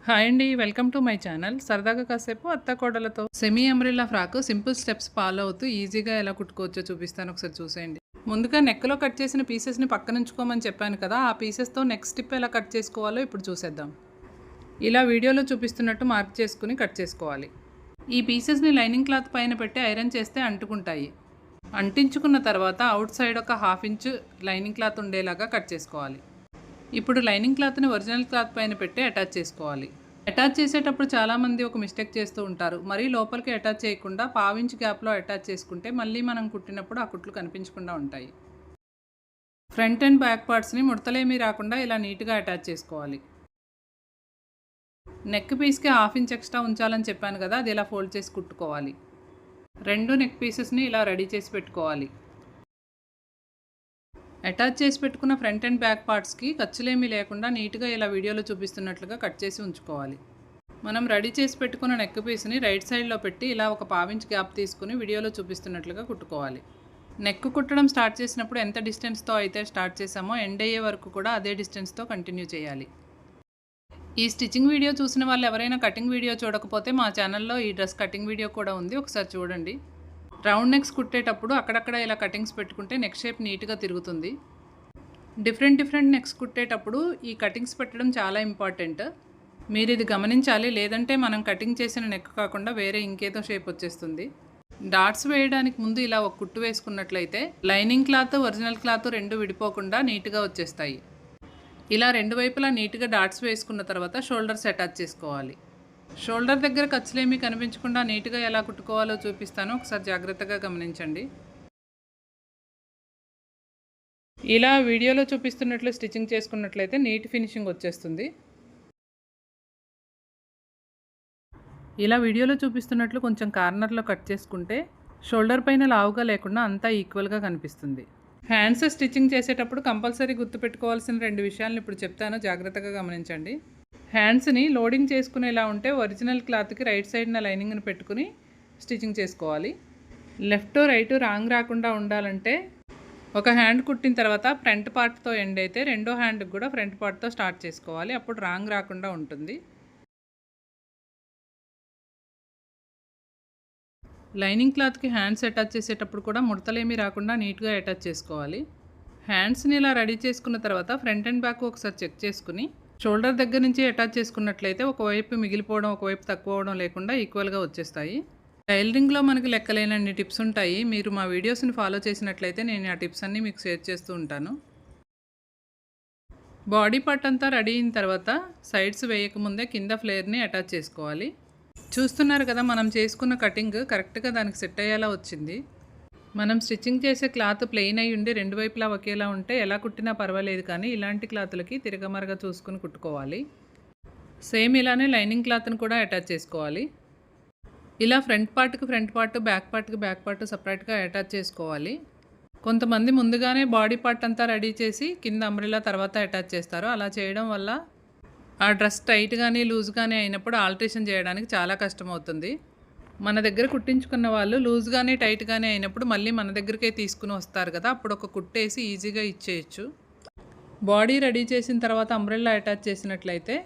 Hi అండి, welcome to my channel. సరదాగా కాసేపు అత్త కోడలతో semi umbrella frock simple steps follow అవుతూ ఈజీగా ఎలా కుట్టుకోవచ్చో చూపిస్తాను, ఒకసారి చూసేయండి. ముందుగా నెక్లో కట్ చేసిన పీసెస్ని పక్కన ఉంచుకోమని చెప్పాను కదా, ఆ పీసెస్తో నెక్ స్టిప్ ఎలా కట్ చేసుకోవాలో ఇప్పుడు చూసేద్దాం. ఇలా వీడియోలో చూపిస్తున్నట్టు మార్క్ చేసుకుని కట్ చేసుకోవాలి. ఈ పీసెస్ని లైనింగ్ క్లాత్ పైన పెట్టి ఐరన్ చేస్తే అంటుకుంటాయి. అంటించుకున్న తర్వాత అవుట్ సైడ్ ఒక 1/2 ఇంచు లైనింగ్ క్లాత్ ఉండేలాగా కట్ చేసుకోవాలి. ఇప్పుడు లైనింగ్ క్లాత్ని ఒరిజినల్ క్లాత్ పైన పెట్టి అటాచ్ చేసుకోవాలి. అటాచ్ చేసేటప్పుడు చాలామంది ఒక మిస్టేక్ చేస్తూ ఉంటారు. మరీ లోపలికి అటాచ్ చేయకుండా 1/2 ఇంచ్ గ్యాప్లో అటాచ్ చేసుకుంటే మళ్ళీ మనం కుట్టినప్పుడు ఆ కుట్లు కనిపించకుండా ఉంటాయి. ఫ్రంట్ అండ్ బ్యాక్ పార్ట్స్ని ముడతలేమీ రాకుండా ఇలా నీట్గా అటాచ్ చేసుకోవాలి. నెక్ పీస్కి 1/2 ఇంచ్ ఎక్స్ట్రా ఉంచాలని చెప్పాను కదా, అది ఇలా ఫోల్డ్ చేసి కుట్టుకోవాలి. 2 నెక్ పీసెస్ని ఇలా రెడీ చేసి పెట్టుకోవాలి. అటాచ్ చేసి పెట్టుకున్న ఫ్రంట్ అండ్ బ్యాక్ పార్ట్స్కి ఖర్చులేమీ లేకుండా నీట్గా ఇలా వీడియోలో చూపిస్తున్నట్లుగా కట్ చేసి ఉంచుకోవాలి. మనం రెడీ చేసి పెట్టుకున్న నెక్ పీస్ని రైట్ సైడ్లో పెట్టి ఇలా ఒక 1/2 ఇంచ్ గ్యాప్ తీసుకుని వీడియోలో చూపిస్తున్నట్లుగా కుట్టుకోవాలి. నెక్ కుట్టడం స్టార్ట్ చేసినప్పుడు ఎంత డిస్టెన్స్తో అయితే స్టార్ట్ చేసామో ఎండ్ అయ్యే వరకు కూడా అదే డిస్టెన్స్తో కంటిన్యూ చేయాలి. ఈ స్టిచ్చింగ్ వీడియో చూసిన వాళ్ళు ఎవరైనా కటింగ్ వీడియో చూడకపోతే మా ఛానల్లో ఈ డ్రెస్ కటింగ్ వీడియో కూడా ఉంది, ఒకసారి చూడండి. రౌండ్ నెక్స్ కుట్టేటప్పుడు అక్కడక్కడ ఇలా కటింగ్స్ పెట్టుకుంటే నెక్ షేప్ నీట్గా తిరుగుతుంది. డిఫరెంట్ నెక్స్ కుట్టేటప్పుడు ఈ కటింగ్స్ పెట్టడం చాలా ఇంపార్టెంట్. మీరు ఇది గమనించాలి, లేదంటే మనం కటింగ్ చేసిన నెక్ కాకుండా వేరే ఇంకేదో షేప్ వచ్చేస్తుంది. డాట్స్ వేయడానికి ముందు ఇలా ఒక కుట్టు వేసుకున్నట్లయితే లైనింగ్ క్లాత్ ఒరిజినల్ క్లాత్ రెండు విడిపోకుండా నీట్గా వచ్చేస్తాయి. ఇలా రెండు వైపులా నీట్గా డాట్స్ వేసుకున్న తర్వాత షోల్డర్స్ అటాచ్ చేసుకోవాలి. షోల్డర్ దగ్గర ఖర్చులేమీ కనిపించకుండా నీట్గా ఎలా కుట్టుకోవాలో చూపిస్తాను, ఒకసారి జాగ్రత్తగా గమనించండి. ఇలా వీడియోలో చూపిస్తున్నట్లు స్టిచ్చింగ్ చేసుకున్నట్లయితే నీట్ ఫినిషింగ్ వచ్చేస్తుంది. ఇలా వీడియోలో చూపిస్తున్నట్లు కొంచెం కార్నర్లో కట్ చేసుకుంటే షోల్డర్ పైన లావుగా లేకుండా అంతా ఈక్వల్గా కనిపిస్తుంది. హ్యాండ్స్ స్టిచ్చింగ్ చేసేటప్పుడు కంపల్సరీ గుర్తుపెట్టుకోవాల్సిన 2 విషయాలను ఇప్పుడు చెప్తాను, జాగ్రత్తగా గమనించండి. హ్యాండ్స్ని లోడింగ్ చేసుకునేలా ఉంటే ఒరిజినల్ క్లాత్కి రైట్ సైడ్న లైనింగ్ని పెట్టుకుని స్టిచ్చింగ్ చేసుకోవాలి. లెఫ్ట్ రైట్ రాంగ్ రాకుండా ఉండాలంటే ఒక హ్యాండ్ కుట్టిన తర్వాత ఫ్రంట్ పార్ట్తో ఎండ్ అయితే రెండో హ్యాండ్కి కూడా ఫ్రంట్ పార్ట్తో స్టార్ట్ చేసుకోవాలి, అప్పుడు రాంగ్ రాకుండా ఉంటుంది. లైనింగ్ క్లాత్కి హ్యాండ్స్ అటాచ్ చేసేటప్పుడు కూడా ముడతలేమీ రాకుండా నీట్గా అటాచ్ చేసుకోవాలి. హ్యాండ్స్ని ఇలా రెడీ చేసుకున్న తర్వాత ఫ్రంట్ అండ్ బ్యాక్ ఒకసారి చెక్ చేసుకుని షోల్డర్ దగ్గర నుంచి అటాచ్ చేసుకున్నట్లయితే ఒకవైపు మిగిలిపోవడం ఒకవైపు తక్కువ అవడం లేకుండా ఈక్వల్గా వచ్చేస్తాయి. టైలరింగ్లో మనకి లెక్కలేనన్ని టిప్స్ ఉంటాయి. మీరు మా వీడియోస్ని ఫాలో చేసినట్లయితే నేను ఆ టిప్స్ అన్నీ మీకు షేర్ చేస్తూ ఉంటాను. బాడీ పార్ట్ అంతా రెడీ అయిన తర్వాత సైడ్స్ వేయకముందే కింద ఫ్లేర్ని అటాచ్ చేసుకోవాలి. చూస్తున్నారు కదా, మనం చేసుకున్న కటింగ్ కరెక్ట్గా దానికి సెట్ అయ్యేలా వచ్చింది. మనం స్టిచ్చింగ్ చేసే క్లాత్ ప్లెయిన్ అయి ఉండి రెండు వైపులా ఒకేలా ఉంటే ఎలా కుట్టినా పర్వాలేదు, కానీ ఇలాంటి క్లాత్లకి తిరగమరగా చూసుకుని కుట్టుకోవాలి. సేమ్ ఇలానే లైనింగ్ క్లాత్ని కూడా అటాచ్ చేసుకోవాలి. ఇలా ఫ్రంట్ పార్ట్కి ఫ్రంట్ పార్ట్, బ్యాక్ పార్ట్కి బ్యాక్ పార్ట్ సపరేట్గా అటాచ్ చేసుకోవాలి. కొంతమంది ముందుగానే బాడీ పార్ట్ అంతా రెడీ చేసి కింద అంబ్రెల్లా తర్వాత అటాచ్ చేస్తారు. అలా చేయడం వల్ల ఆ డ్రెస్ టైట్ కానీ లూజ్ కానీ అయినప్పుడు ఆల్టరేషన్ చేయడానికి చాలా కష్టం అవుతుంది. మన దగ్గర కుట్టించుకున్న వాళ్ళు లూజ్ కానీ టైట్ కానీ అయినప్పుడు మళ్ళీ మన దగ్గరికే తీసుకుని వస్తారు కదా, అప్పుడు ఒక కుట్టేసి ఈజీగా ఇచ్చేయచ్చు. బాడీ రెడీ చేసిన తర్వాత అంబ్రెల్లా అటాచ్ చేసినట్లయితే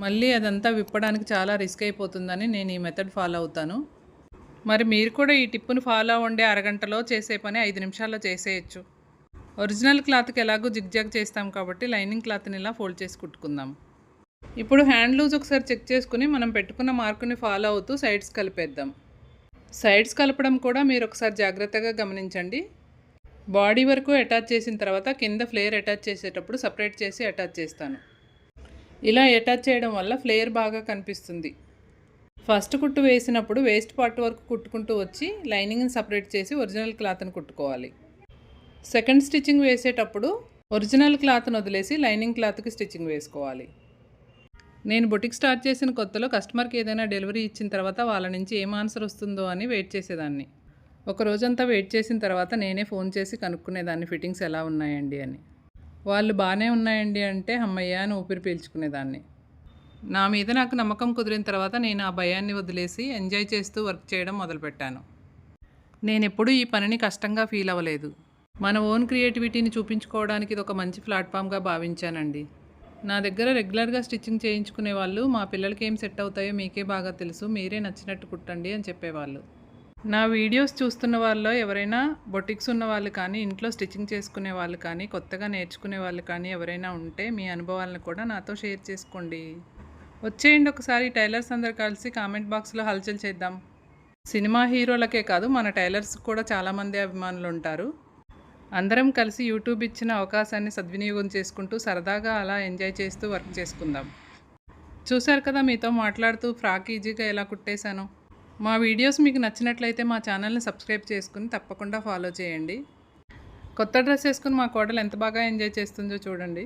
మళ్ళీ అదంతా విప్పడానికి చాలా రిస్క్ అయిపోతుందని నేను ఈ మెథడ్ ఫాలో అవుతాను. మరి మీరు కూడా ఈ టిప్పును ఫాలో అవ్వండి. అరగంటలో చేసే పని 5 నిమిషాల్లో చేసేయచ్చు. ఒరిజినల్ క్లాత్కి ఎలాగో జిగ్జాగ్ చేస్తాం కాబట్టి లైనింగ్ క్లాత్ని ఇలా ఫోల్డ్ చేసి కుట్టుకుందాం. ఇప్పుడు హ్యాండ్ లూజ్ ఒకసారి చెక్ చేసుకుని మనం పెట్టుకున్న మార్కుని ఫాలో అవుతూ సైడ్స్ కలిపేద్దాం. సైడ్స్ కలపడం కూడా మీరు ఒకసారి జాగ్రత్తగా గమనించండి. బాడీ వరకు అటాచ్ చేసిన తర్వాత కింద ఫ్లేర్ అటాచ్ చేసేటప్పుడు సపరేట్ చేసి అటాచ్ చేస్తాను. ఇలా అటాచ్ చేయడం వల్ల ఫ్లేర్ బాగా కనిపిస్తుంది. ఫస్ట్ కుట్టు వేసినప్పుడు వేస్ట్ పార్ట్ వరకు కుట్టుకుంటూ వచ్చి లైనింగ్ని సపరేట్ చేసి ఒరిజినల్ క్లాత్ని కుట్టుకోవాలి. సెకండ్ స్టిచ్చింగ్ వేసేటప్పుడు ఒరిజినల్ క్లాత్ని వదిలేసి లైనింగ్ క్లాత్కి స్టిచ్చింగ్ వేసుకోవాలి. నేను బొటిక్ స్టార్ట్ చేసిన కొత్తలో కస్టమర్కి ఏదైనా డెలివరీ ఇచ్చిన తర్వాత వాళ్ళ నుంచి ఏం ఆన్సర్ వస్తుందో అని వెయిట్ చేసేదాన్ని. ఒక రోజంతా వెయిట్ చేసిన తర్వాత నేనే ఫోన్ చేసి కనుక్కునేదాన్ని ఫిట్టింగ్స్ ఎలా ఉన్నాయండి అని. వాళ్ళు బాగానే ఉన్నాయండి అంటే అమ్మయ్య అని ఊపిరి పీల్చుకునేదాన్ని. నా మీద నాకు నమ్మకం కుదిరిన తర్వాత నేను ఆ భయాన్ని వదిలేసి ఎంజాయ్ చేస్తూ వర్క్ చేయడం మొదలుపెట్టాను. నేను ఎప్పుడూ ఈ పనిని కష్టంగా ఫీల్ అవ్వలేదు. మన ఓన్ క్రియేటివిటీని చూపించుకోవడానికి ఇది ఒక మంచి ప్లాట్ఫామ్గా భావించానండి. నా దగ్గర రెగ్యులర్గా స్టిచ్చింగ్ చేయించుకునే వాళ్ళు మా పిల్లలకి ఏం సెట్ అవుతాయో మీకే బాగా తెలుసు, మీరే నచ్చినట్టు కుట్టండి అని చెప్పేవాళ్ళు. నా వీడియోస్ చూస్తున్న వాళ్ళలో ఎవరైనా బొటిక్స్ ఉన్న వాళ్ళు కానీ, ఇంట్లో స్టిచ్చింగ్ చేసుకునే వాళ్ళు కానీ, కొత్తగా నేర్చుకునే వాళ్ళు కానీ ఎవరైనా ఉంటే మీ అనుభవాలను కూడా నాతో షేర్ చేసుకోండి. వచ్చేయండి ఒకసారి టైలర్స్ అందరు కలిసి కామెంట్ బాక్స్లో హల్చల్ చేద్దాం. సినిమా హీరోలకే కాదు, మన టైలర్స్ కూడా చాలామంది అభిమానులు ఉంటారు. అందరం కలిసి యూట్యూబ్ ఇచ్చిన అవకాశాన్ని సద్వినియోగం చేసుకుంటూ సరదాగా అలా ఎంజాయ్ చేస్తూ వర్క్ చేసుకుందాం. చూశారు కదా మీతో మాట్లాడుతూ ఫ్రాక్ ఈజీగా ఎలా కుట్టేశాను. మా వీడియోస్ మీకు నచ్చినట్లయితే మా ఛానల్ని సబ్స్క్రైబ్ చేసుకుని తప్పకుండా ఫాలో చేయండి. కొత్త డ్రెస్ వేసుకుని మా కోడలు ఎంత బాగా ఎంజాయ్ చేస్తుందో చూడండి.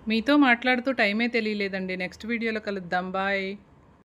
మీతో మాట్లాడుతూ టైమే తెలియలేదండి. నెక్స్ట్ వీడియోలో కలుద్దాం. బాయ్.